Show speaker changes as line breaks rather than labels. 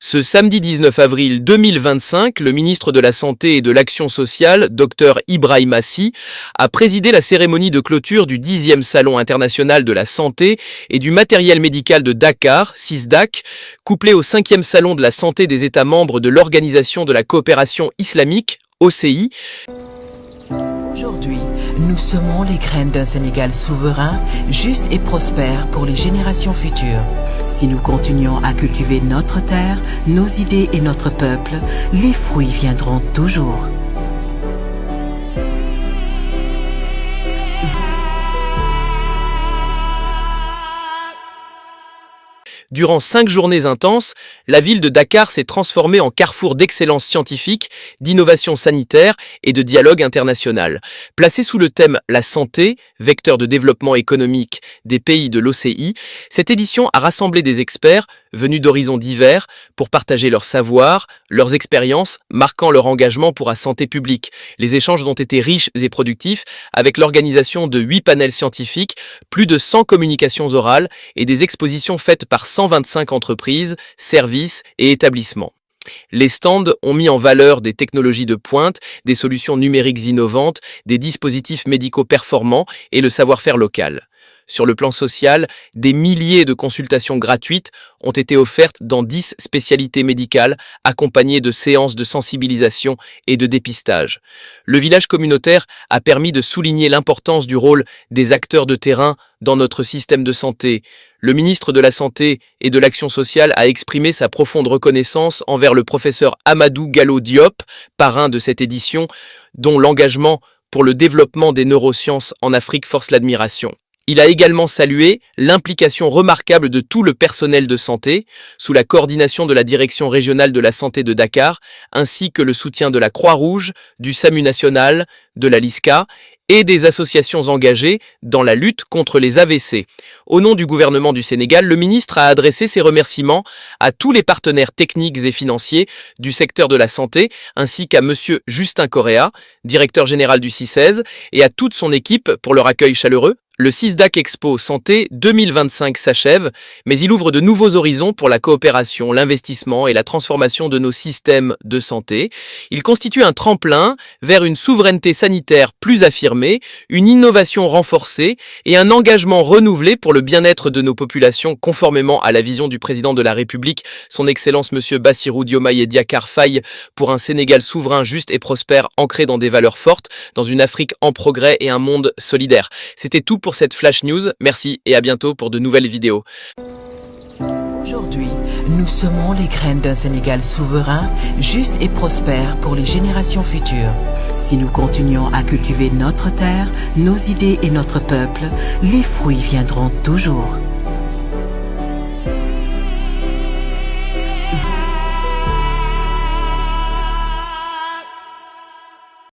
Ce samedi 19 avril 2025, le ministre de la Santé et de l'Action sociale, Dr Ibrahima Sy, a présidé la cérémonie de clôture du 10e Salon international de la santé et du matériel médical de Dakar, CISDAC, couplé au 5e Salon de la santé des États membres de l'Organisation de la coopération islamique, OCI.
Aujourd'hui, nous semons les graines d'un Sénégal souverain, juste et prospère pour les générations futures. Si nous continuons à cultiver notre terre, nos idées et notre peuple, les fruits viendront toujours.
Durant 5 journées intenses, la ville de Dakar s'est transformée en carrefour d'excellence scientifique, d'innovation sanitaire et de dialogue international. Placée sous le thème « La santé, vecteur de développement économique des pays de l'OCI », cette édition a rassemblé des experts venus d'horizons divers pour partager leurs savoirs, leurs expériences, marquant leur engagement pour la santé publique. Les échanges ont été riches et productifs avec l'organisation de 8 panels scientifiques, plus de 100 communications orales et des expositions faites par 125 entreprises, services et établissements. Les stands ont mis en valeur des technologies de pointe, des solutions numériques innovantes, des dispositifs médicaux performants et le savoir-faire local. Sur le plan social, des milliers de consultations gratuites ont été offertes dans 10 spécialités médicales, accompagnées de séances de sensibilisation et de dépistage. Le village communautaire a permis de souligner l'importance du rôle des acteurs de terrain dans notre système de santé. Le ministre de la Santé et de l'Action sociale a exprimé sa profonde reconnaissance envers le professeur Amadou Gallo Diop, parrain de cette édition, dont l'engagement pour le développement des neurosciences en Afrique force l'admiration. Il a également salué l'implication remarquable de tout le personnel de santé, sous la coordination de la Direction régionale de la santé de Dakar, ainsi que le soutien de la Croix-Rouge, du SAMU national, de la LISCA et des associations engagées dans la lutte contre les AVC. Au nom du gouvernement du Sénégal, le ministre a adressé ses remerciements à tous les partenaires techniques et financiers du secteur de la santé, ainsi qu'à M. Justin Correa, directeur général du CICES, et à toute son équipe pour leur accueil chaleureux. Le CISDAC Expo Santé 2025 s'achève, mais il ouvre de nouveaux horizons pour la coopération, l'investissement et la transformation de nos systèmes de santé. Il constitue un tremplin vers une souveraineté sanitaire plus affirmée, une innovation renforcée et un engagement renouvelé pour le bien-être de nos populations conformément à la vision du président de la République, son Excellence M. Bassirou Diomaye Diakhar Faye, pour un Sénégal souverain, juste et prospère, ancré dans des valeurs fortes, dans une Afrique en progrès et un monde solidaire. C'était tout pour cette Flash News. Merci et à bientôt pour de nouvelles vidéos.
Aujourd'hui, nous semons les graines d'un Sénégal souverain, juste et prospère pour les générations futures. Si nous continuons à cultiver notre terre, nos idées et notre peuple, les fruits viendront toujours.